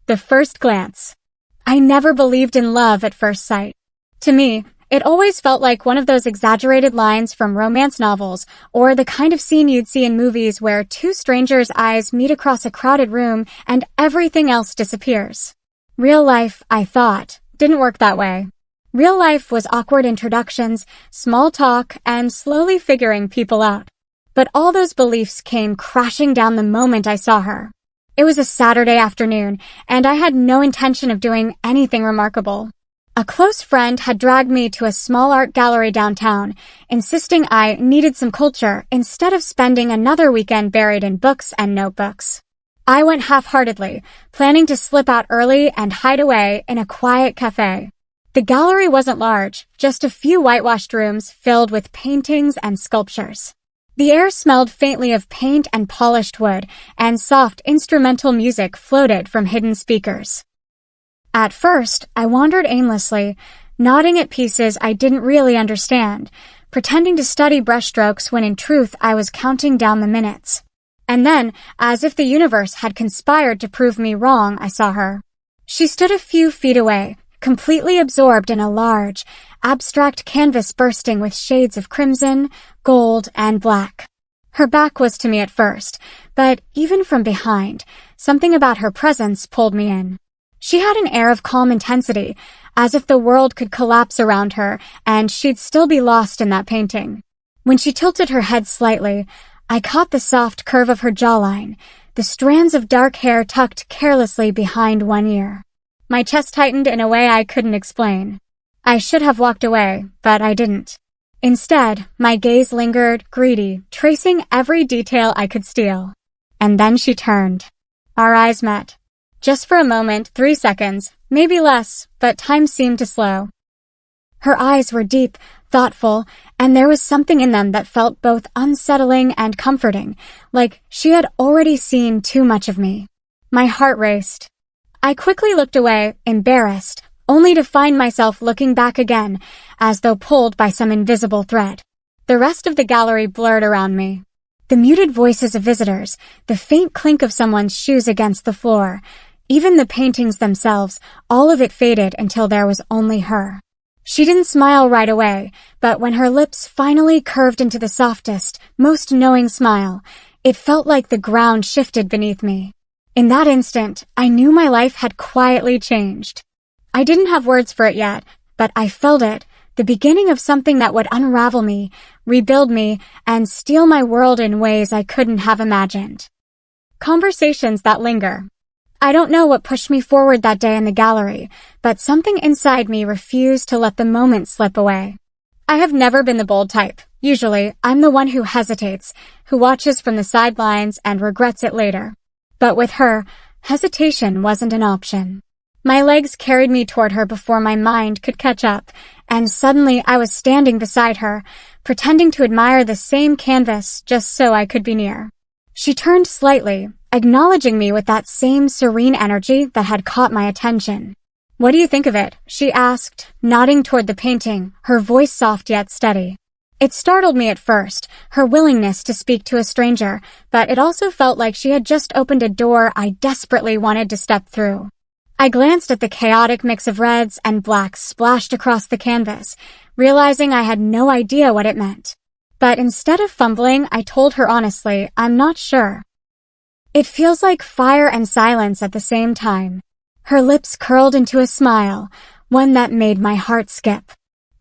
The first glance. I never believed in love at first sight. To me, it always felt like one of those exaggerated lines from romance novels, or the kind of scene you'd see in movies where two strangers' eyes meet across a crowded room and everything else disappears. Real life, I thought, didn't work that way. Real life was awkward introductions, small talk, and slowly figuring people out. But all those beliefs came crashing down the moment I saw her. It was a Saturday afternoon, and I had no intention of doing anything remarkable. A close friend had dragged me to a small art gallery downtown, insisting I needed some culture instead of spending another weekend buried in books and notebooks. I went half-heartedly, planning to slip out early and hide away in a quiet cafe. The gallery wasn't large, just a few whitewashed rooms filled with paintings and sculptures. The air smelled faintly of paint and polished wood, and soft instrumental music floated from hidden speakers. At first, I wandered aimlessly, nodding at pieces I didn't really understand, pretending to study brushstrokes when in truth I was counting down the minutes. And then, as if the universe had conspired to prove me wrong, I saw her. She stood a few feet away, completely absorbed in a large, abstract canvas bursting with shades of crimson, gold, and black. Her back was to me at first, but even from behind, something about her presence pulled me in. She had an air of calm intensity, as if the world could collapse around her and she'd still be lost in that painting. When she tilted her head slightly, I caught the soft curve of her jawline, the strands of dark hair tucked carelessly behind one ear. My chest tightened in a way I couldn't explain. I should have walked away, but I didn't. Instead, my gaze lingered, greedy, tracing every detail I could steal. And then she turned. Our eyes met. Just for a moment, 3 seconds, maybe less, but time seemed to slow. Her eyes were deep, thoughtful, and there was something in them that felt both unsettling and comforting, like she had already seen too much of me. My heart raced. I quickly looked away, embarrassed, only to find myself looking back again, as though pulled by some invisible thread. The rest of the gallery blurred around me. The muted voices of visitors, the faint clink of someone's shoes against the floor, even the paintings themselves, all of it faded until there was only her. She didn't smile right away, but when her lips finally curved into the softest, most knowing smile, it felt like the ground shifted beneath me. In that instant, I knew my life had quietly changed. I didn't have words for it yet, but I felt it, the beginning of something that would unravel me, rebuild me, and steal my world in ways I couldn't have imagined. Conversations that linger. I don't know what pushed me forward that day in the gallery, but something inside me refused to let the moment slip away. I have never been the bold type. Usually, I'm the one who hesitates, who watches from the sidelines and regrets it later. But with her, hesitation wasn't an option. My legs carried me toward her before my mind could catch up, and suddenly I was standing beside her, pretending to admire the same canvas just so I could be near. She turned slightly, acknowledging me with that same serene energy that had caught my attention. "What do you think of it?" she asked, nodding toward the painting, her voice soft yet steady. It startled me at first, her willingness to speak to a stranger, but it also felt like she had just opened a door I desperately wanted to step through. I glanced at the chaotic mix of reds and blacks splashed across the canvas, realizing I had no idea what it meant. But instead of fumbling, I told her honestly, I'm not sure. It feels like fire and silence at the same time. Her lips curled into a smile, one that made my heart skip.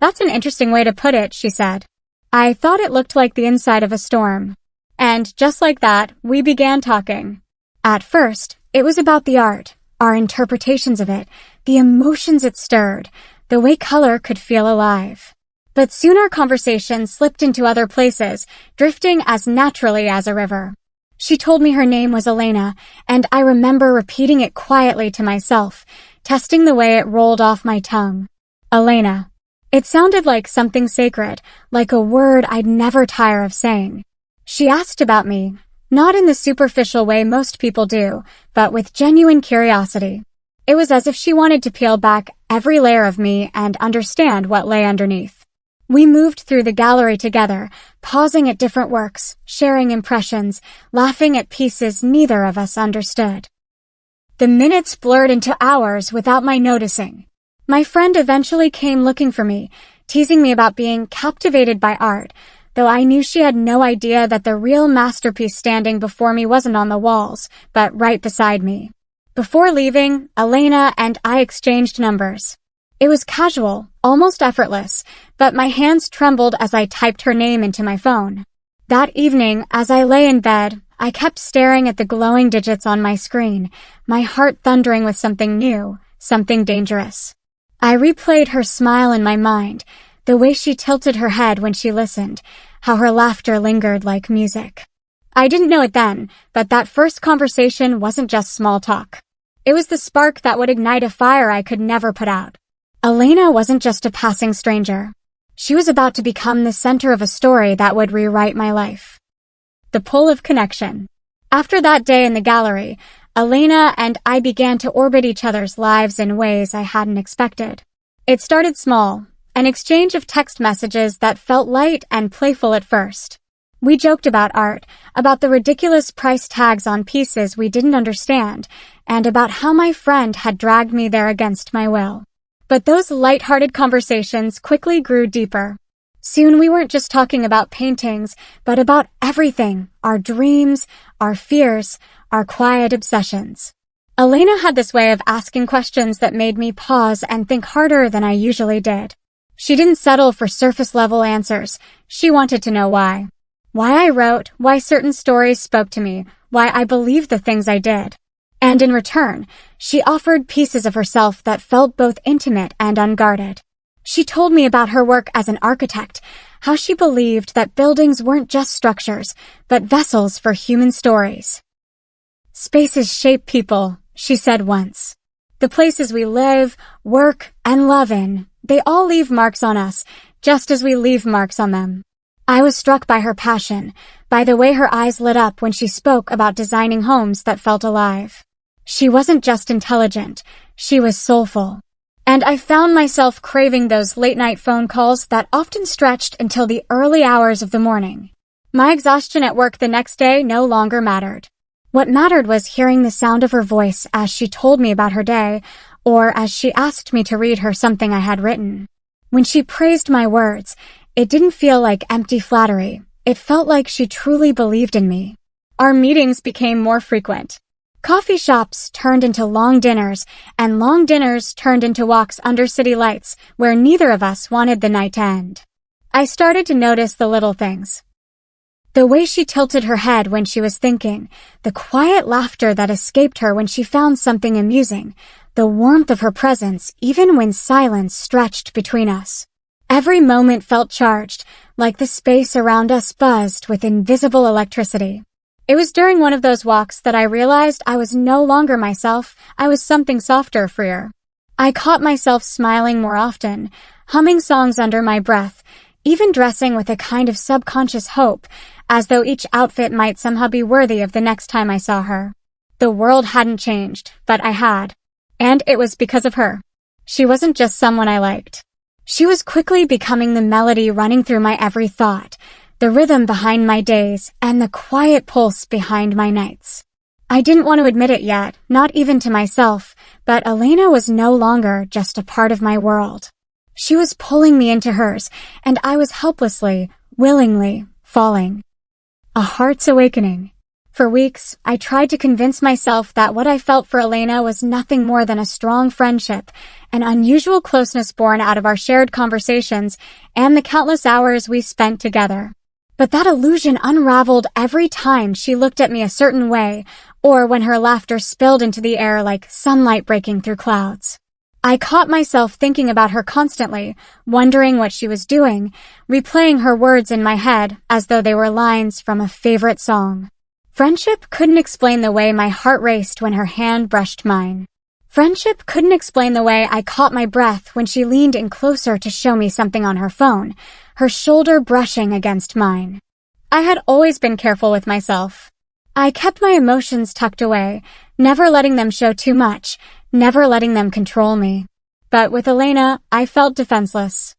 That's an interesting way to put it, she said. I thought it looked like the inside of a storm. And just like that, we began talking. At first, it was about the art, our interpretations of it, the emotions it stirred, the way color could feel alive. But soon our conversation slipped into other places, drifting as naturally as a river. She told me her name was Elena, and I remember repeating it quietly to myself, testing the way it rolled off my tongue. Elena. It sounded like something sacred, like a word I'd never tire of saying. She asked about me, not in the superficial way most people do, but with genuine curiosity. It was as if she wanted to peel back every layer of me and understand what lay underneath. We moved through the gallery together, pausing at different works, sharing impressions, laughing at pieces neither of us understood. The minutes blurred into hours without my noticing. My friend eventually came looking for me, teasing me about being captivated by art, though I knew she had no idea that the real masterpiece standing before me wasn't on the walls, but right beside me. Before leaving, Elena and I exchanged numbers. It was casual, almost effortless, but my hands trembled as I typed her name into my phone. That evening, as I lay in bed, I kept staring at the glowing digits on my screen, my heart thundering with something new, something dangerous. I replayed her smile in my mind, the way she tilted her head when she listened, how her laughter lingered like music. I didn't know it then, but that first conversation wasn't just small talk. It was the spark that would ignite a fire I could never put out. Elena wasn't just a passing stranger. She was about to become the center of a story that would rewrite my life. The pull of connection. After that day in the gallery, Elena and I began to orbit each other's lives in ways I hadn't expected. It started small, an exchange of text messages that felt light and playful at first. We joked about art, about the ridiculous price tags on pieces we didn't understand, and about how my friend had dragged me there against my will. But those light-hearted conversations quickly grew deeper. Soon we weren't just talking about paintings, but about everything, our dreams, our fears, our quiet obsessions. Elena had this way of asking questions that made me pause and think harder than I usually did. She didn't settle for surface-level answers. She wanted to know why. Why I wrote, why certain stories spoke to me, why I believed the things I did. And in return, she offered pieces of herself that felt both intimate and unguarded. She told me about her work as an architect, how she believed that buildings weren't just structures, but vessels for human stories. Spaces shape people, she said once. The places we live, work, and love in, they all leave marks on us, just as we leave marks on them. I was struck by her passion, by the way her eyes lit up when she spoke about designing homes that felt alive. She wasn't just intelligent, she was soulful. And I found myself craving those late-night phone calls that often stretched until the early hours of the morning. My exhaustion at work the next day no longer mattered. What mattered was hearing the sound of her voice as she told me about her day, or as she asked me to read her something I had written. When she praised my words, it didn't feel like empty flattery. It felt like she truly believed in me. Our meetings became more frequent. Coffee shops turned into long dinners, and long dinners turned into walks under city lights where neither of us wanted the night to end. I started to notice the little things. The way she tilted her head when she was thinking, the quiet laughter that escaped her when she found something amusing, the warmth of her presence even when silence stretched between us. Every moment felt charged, like the space around us buzzed with invisible electricity. It was during one of those walks that I realized I was no longer myself, I was something softer, freer. I caught myself smiling more often, humming songs under my breath, even dressing with a kind of subconscious hope, as though each outfit might somehow be worthy of the next time I saw her. The world hadn't changed, but I had. And it was because of her. She wasn't just someone I liked. She was quickly becoming the melody running through my every thought, the rhythm behind my days, and the quiet pulse behind my nights. I didn't want to admit it yet, not even to myself, but Elena was no longer just a part of my world. She was pulling me into hers, and I was helplessly, willingly, falling. A heart's awakening. For weeks, I tried to convince myself that what I felt for Elena was nothing more than a strong friendship, an unusual closeness born out of our shared conversations and the countless hours we spent together. But that illusion unraveled every time she looked at me a certain way, or when her laughter spilled into the air like sunlight breaking through clouds. I caught myself thinking about her constantly, wondering what she was doing, replaying her words in my head as though they were lines from a favorite song. Friendship couldn't explain the way my heart raced when her hand brushed mine. Friendship couldn't explain the way I caught my breath when she leaned in closer to show me something on her phone, her shoulder brushing against mine. I had always been careful with myself. I kept my emotions tucked away, never letting them show too much, never letting them control me. But with Elena, I felt defenseless.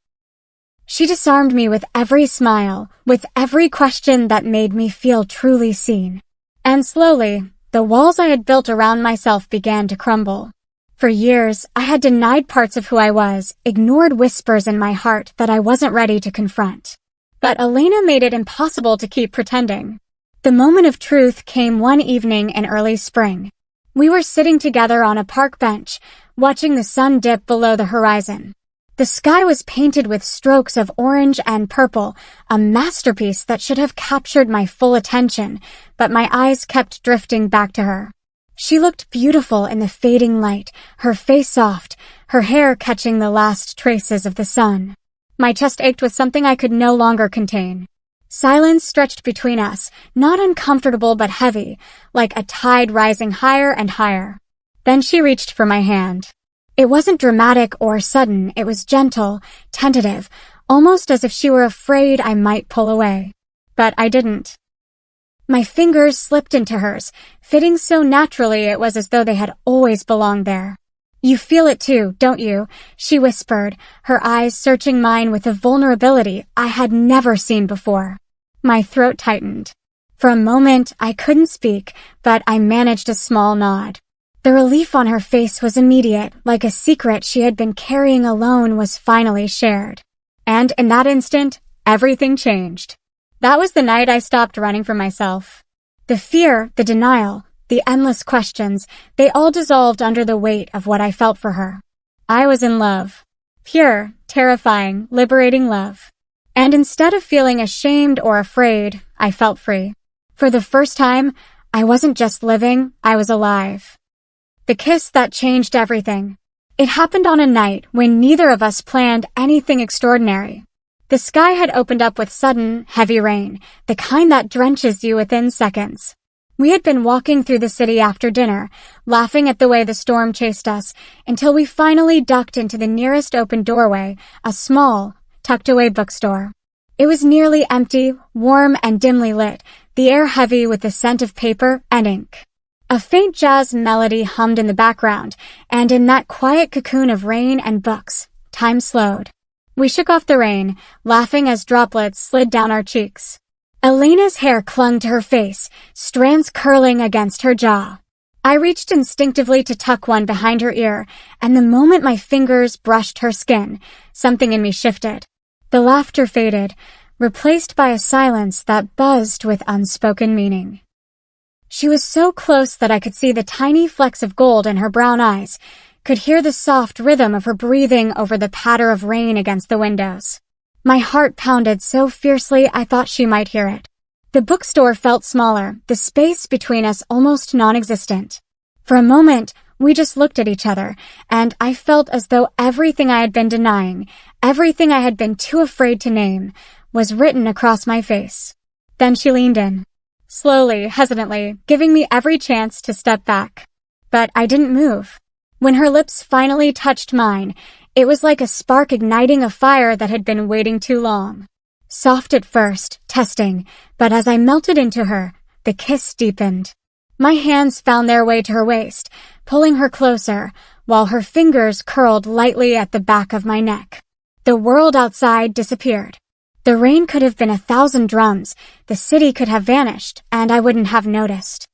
She disarmed me with every smile, with every question that made me feel truly seen. And slowly, The walls I had built around myself began to crumble. For years, I had denied parts of who I was, ignored whispers in my heart that I wasn't ready to confront. But Elena made it impossible to keep pretending. The moment of truth came one evening in early spring. We were sitting together on a park bench, watching the sun dip below the horizon. The sky was painted with strokes of orange and purple, a masterpiece that should have captured my full attention, but my eyes kept drifting back to her. She looked beautiful in the fading light, her face soft, her hair catching the last traces of the sun. My chest ached with something I could no longer contain. Silence stretched between us, not uncomfortable but heavy, like a tide rising higher and higher. Then she reached for my hand. It wasn't dramatic or sudden, it was gentle, tentative, almost as if she were afraid I might pull away. But I didn't. My fingers slipped into hers, fitting so naturally it was as though they had always belonged there. "You feel it too, don't you?" she whispered, her eyes searching mine with a vulnerability I had never seen before. My throat tightened. For a moment, I couldn't speak, but I managed a small nod. The relief on her face was immediate, like a secret she had been carrying alone was finally shared. And in that instant, everything changed. That was the night I stopped running from myself. The fear, the denial, the endless questions, they all dissolved under the weight of what I felt for her. I was in love. Pure, terrifying, liberating love. And instead of feeling ashamed or afraid, I felt free. For the first time, I wasn't just living, I was alive. The kiss that changed everything. It happened on a night when neither of us planned anything extraordinary. The sky had opened up with sudden, heavy rain, the kind that drenches you within seconds. We had been walking through the city after dinner, laughing at the way the storm chased us, until we finally ducked into the nearest open doorway, a small, tucked-away bookstore. It was nearly empty, warm and dimly lit, the air heavy with the scent of paper and ink. A faint jazz melody hummed in the background, and in that quiet cocoon of rain and books, time slowed. We shook off the rain, laughing as droplets slid down our cheeks. Elena's hair clung to her face, strands curling against her jaw. I reached instinctively to tuck one behind her ear, and the moment my fingers brushed her skin, something in me shifted. The laughter faded, replaced by a silence that buzzed with unspoken meaning. She was so close that I could see the tiny flecks of gold in her brown eyes, could hear the soft rhythm of her breathing over the patter of rain against the windows. My heart pounded so fiercely I thought she might hear it. The bookstore felt smaller, the space between us almost non-existent. For a moment, we just looked at each other, and I felt as though everything I had been denying, everything I had been too afraid to name, was written across my face. Then she leaned in. Slowly, hesitantly, giving me every chance to step back. But I didn't move. When her lips finally touched mine, it was like a spark igniting a fire that had been waiting too long. Soft at first, testing, but as I melted into her, the kiss deepened. My hands found their way to her waist, pulling her closer, while her fingers curled lightly at the back of my neck. The world outside disappeared. The rain could have been 1,000 drums, the city could have vanished, and I wouldn't have noticed.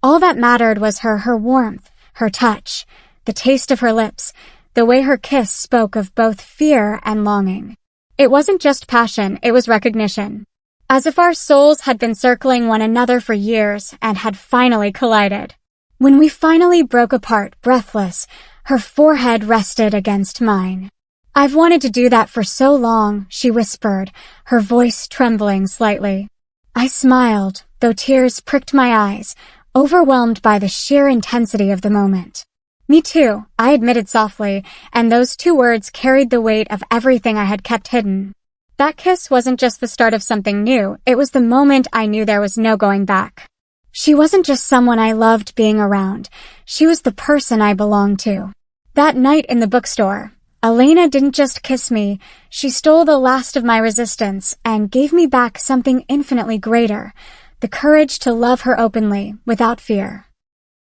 All that mattered was her warmth, her touch, the taste of her lips, the way her kiss spoke of both fear and longing. It wasn't just passion, it was recognition. As if our souls had been circling one another for years and had finally collided. When we finally broke apart, breathless, her forehead rested against mine. "I've wanted to do that for so long," she whispered, her voice trembling slightly. I smiled, though tears pricked my eyes, overwhelmed by the sheer intensity of the moment. "Me too," I admitted softly, and those 2 words carried the weight of everything I had kept hidden. That kiss wasn't just the start of something new, it was the moment I knew there was no going back. She wasn't just someone I loved being around, she was the person I belonged to. That night in the bookstore, Elena didn't just kiss me, she stole the last of my resistance and gave me back something infinitely greater, the courage to love her openly, without fear.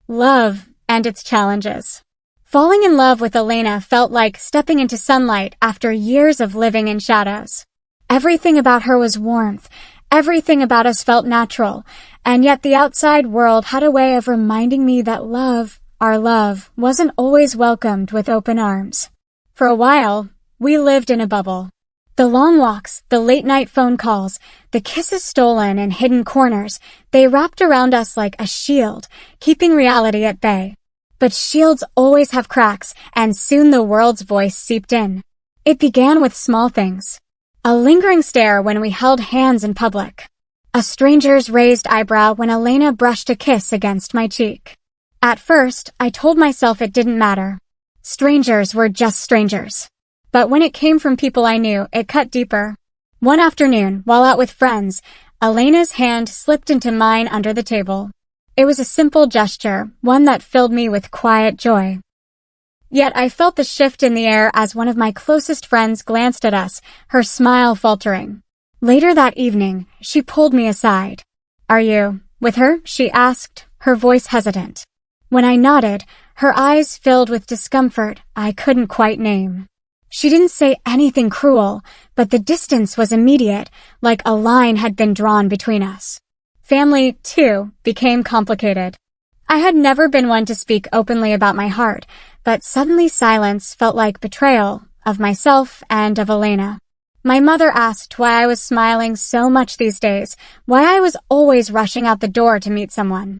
Love and its challenges. Falling in love with Elena felt like stepping into sunlight after years of living in shadows. Everything about her was warmth, everything about us felt natural, And yet the outside world had a way of reminding me that love, our love, wasn't always welcomed with open arms. For a while, we lived in a bubble. The long walks, the late-night phone calls, the kisses stolen in hidden corners, they wrapped around us like a shield, keeping reality at bay. But shields always have cracks, and soon the world's voice seeped in. It began with small things. A lingering stare when we held hands in public. A stranger's raised eyebrow when Elena brushed a kiss against my cheek. At first, I told myself it didn't matter. Strangers were just strangers. But when it came from people I knew, it cut deeper. One afternoon, while out with friends, Elena's hand slipped into mine under the table. It was a simple gesture, one that filled me with quiet joy. Yet I felt the shift in the air as one of my closest friends glanced at us, her smile faltering. Later that evening, she pulled me aside. "Are you with her?" she asked, her voice hesitant. When I nodded, her eyes filled with discomfort I couldn't quite name. She didn't say anything cruel, but the distance was immediate, like a line had been drawn between us. Family, too, became complicated. I had never been one to speak openly about my heart, but suddenly silence felt like betrayal of myself and of Elena. My mother asked why I was smiling so much these days, why I was always rushing out the door to meet someone.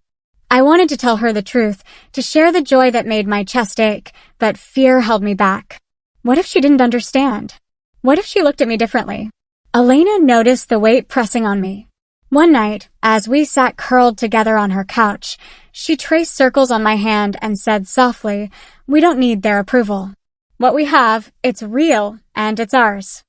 I wanted to tell her the truth, to share the joy that made my chest ache, but fear held me back. What if she didn't understand? What if she looked at me differently? Elena noticed the weight pressing on me. One night, as we sat curled together on her couch, she traced circles on my hand and said softly, "We don't need their approval. What we have, it's real, and it's ours."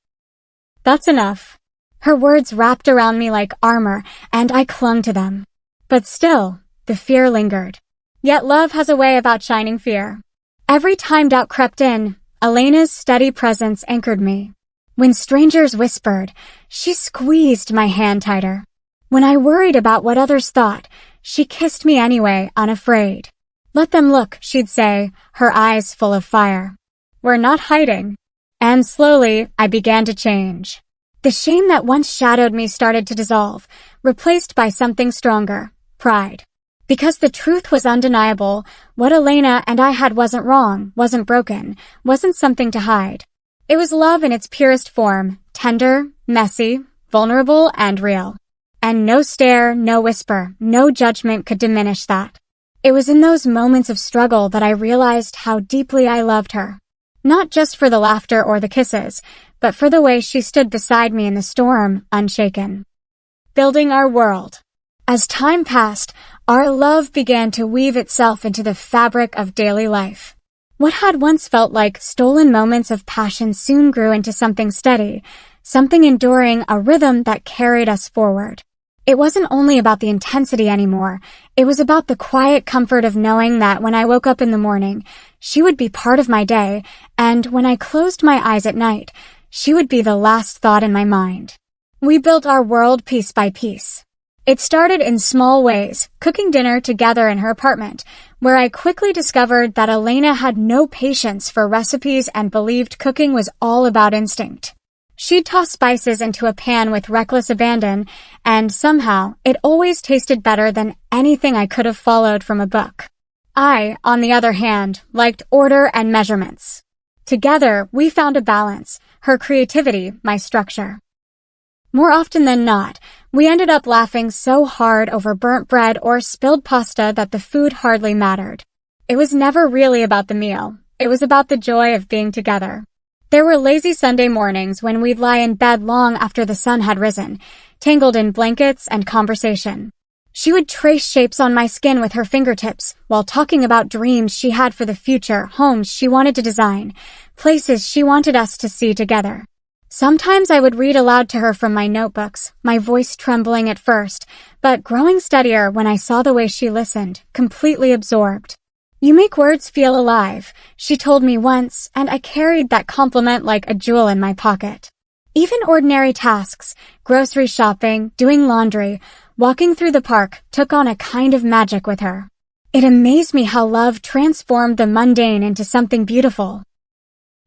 That's enough. Her words wrapped around me like armor, and I clung to them. But still, the fear lingered. Yet love has a way about shining fear. Every time doubt crept in, Elena's steady presence anchored me. When strangers whispered, she squeezed my hand tighter. When I worried about what others thought, she kissed me anyway, unafraid. "Let them look," she'd say, her eyes full of fire. "We're not hiding." And slowly, I began to change. The shame that once shadowed me started to dissolve, replaced by something stronger, pride. Because the truth was undeniable, what Elena and I had wasn't wrong, wasn't broken, wasn't something to hide. It was love in its purest form, tender, messy, vulnerable, and real. And no stare, no whisper, no judgment could diminish that. It was in those moments of struggle that I realized how deeply I loved her. Not just for the laughter or the kisses, but for the way she stood beside me in the storm, unshaken. Building our world. As time passed, our love began to weave itself into the fabric of daily life. What had once felt like stolen moments of passion soon grew into something steady, something enduring, a rhythm that carried us forward. It wasn't only about the intensity anymore, it was about the quiet comfort of knowing that when I woke up in the morning, she would be part of my day, and when I closed my eyes at night, she would be the last thought in my mind. We built our world piece by piece. It started in small ways, cooking dinner together in her apartment, where I quickly discovered that Elena had no patience for recipes and believed cooking was all about instinct. She'd toss spices into a pan with reckless abandon, and somehow, it always tasted better than anything I could have followed from a book. I, on the other hand, liked order and measurements. Together, we found a balance, her creativity, my structure. More often than not, we ended up laughing so hard over burnt bread or spilled pasta that the food hardly mattered. It was never really about the meal. It was about the joy of being together. There were lazy Sunday mornings when we'd lie in bed long after the sun had risen, tangled in blankets and conversation. She would trace shapes on my skin with her fingertips, while talking about dreams she had for the future, homes she wanted to design, places she wanted us to see together. Sometimes I would read aloud to her from my notebooks, my voice trembling at first, but growing steadier when I saw the way she listened, completely absorbed. "You make words feel alive," she told me once, and I carried that compliment like a jewel in my pocket. Even ordinary tasks, grocery shopping, doing laundry, walking through the park, took on a kind of magic with her. It amazed me how love transformed the mundane into something beautiful.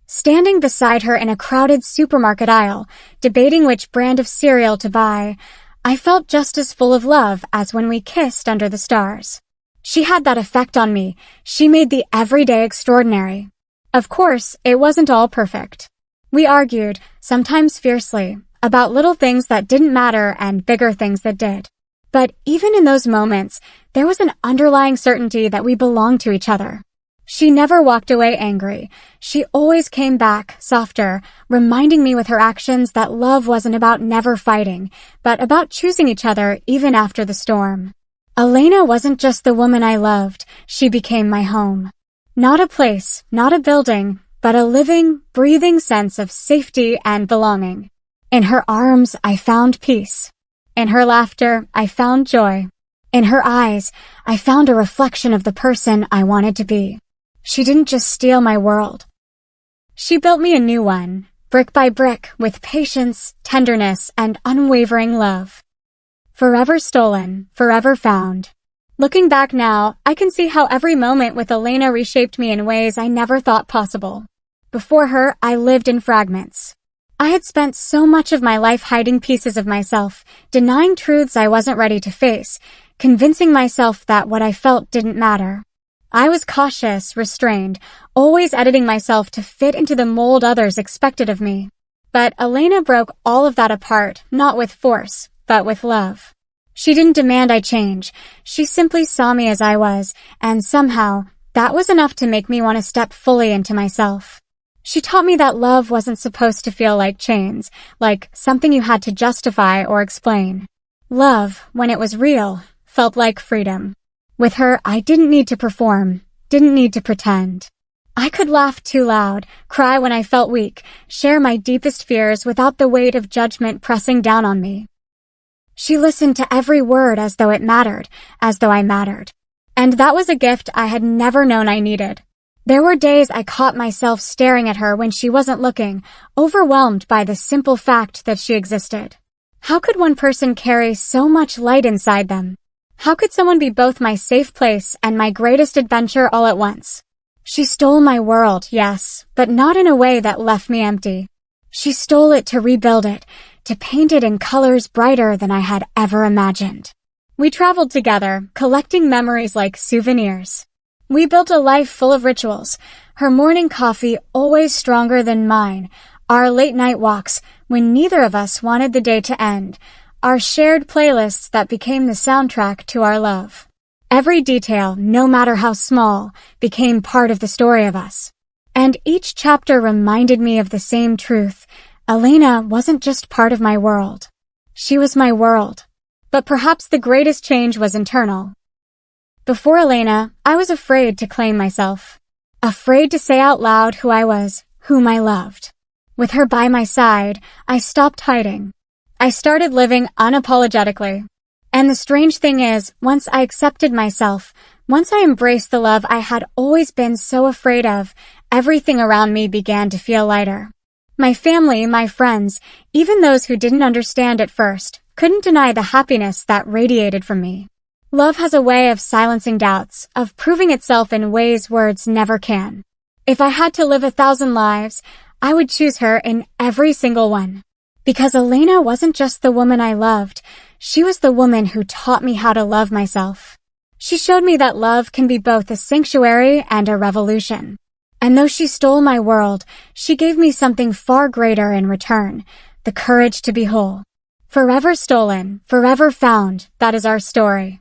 Standing beside her in a crowded supermarket aisle, debating which brand of cereal to buy, I felt just as full of love as when we kissed under the stars. She had that effect on me. She made the everyday extraordinary. Of course, it wasn't all perfect. We argued, sometimes fiercely, about little things that didn't matter and bigger things that did. But even in those moments, there was an underlying certainty that we belonged to each other. She never walked away angry. She always came back, softer, reminding me with her actions that love wasn't about never fighting, but about choosing each other even after the storm. Elena wasn't just the woman I loved, she became my home. Not a place, not a building, but a living, breathing sense of safety and belonging. In her arms, I found peace. In her laughter, I found joy. In her eyes, I found a reflection of the person I wanted to be. She didn't just steal my world. She built me a new one, brick by brick, with patience, tenderness, and unwavering love. Forever stolen, forever found. Looking back now, I can see how every moment with Elena reshaped me in ways I never thought possible. Before her, I lived in fragments. I had spent so much of my life hiding pieces of myself, denying truths I wasn't ready to face, convincing myself that what I felt didn't matter. I was cautious, restrained, always editing myself to fit into the mold others expected of me. But Elena broke all of that apart, not with force, but with love. She didn't demand I change. She simply saw me as I was, and somehow, that was enough to make me want to step fully into myself. She taught me that love wasn't supposed to feel like chains, like something you had to justify or explain. Love, when it was real, felt like freedom. With her, I didn't need to perform, didn't need to pretend. I could laugh too loud, cry when I felt weak, share my deepest fears without the weight of judgment pressing down on me. She listened to every word as though it mattered, as though I mattered. And that was a gift I had never known I needed. There were days I caught myself staring at her when she wasn't looking, overwhelmed by the simple fact that she existed. How could one person carry so much light inside them? How could someone be both my safe place and my greatest adventure all at once? She stole my world, yes, but not in a way that left me empty. She stole it to rebuild it, to paint it in colors brighter than I had ever imagined. We traveled together, collecting memories like souvenirs. We built a life full of rituals, her morning coffee always stronger than mine, our late-night walks when neither of us wanted the day to end, our shared playlists that became the soundtrack to our love. Every detail, no matter how small, became part of the story of us. And each chapter reminded me of the same truth. Elena wasn't just part of my world. She was my world. But perhaps the greatest change was internal. Before Elena, I was afraid to claim myself. Afraid to say out loud who I was, whom I loved. With her by my side, I stopped hiding. I started living unapologetically. And the strange thing is, once I accepted myself, once I embraced the love I had always been so afraid of, everything around me began to feel lighter. My family, my friends, even those who didn't understand at first, couldn't deny the happiness that radiated from me. Love has a way of silencing doubts, of proving itself in ways words never can. If I had to live 1,000 lives, I would choose her in every single one. Because Elena wasn't just the woman I loved, she was the woman who taught me how to love myself. She showed me that love can be both a sanctuary and a revolution. And though she stole my world, she gave me something far greater in return, the courage to be whole. Forever stolen, forever found, that is our story.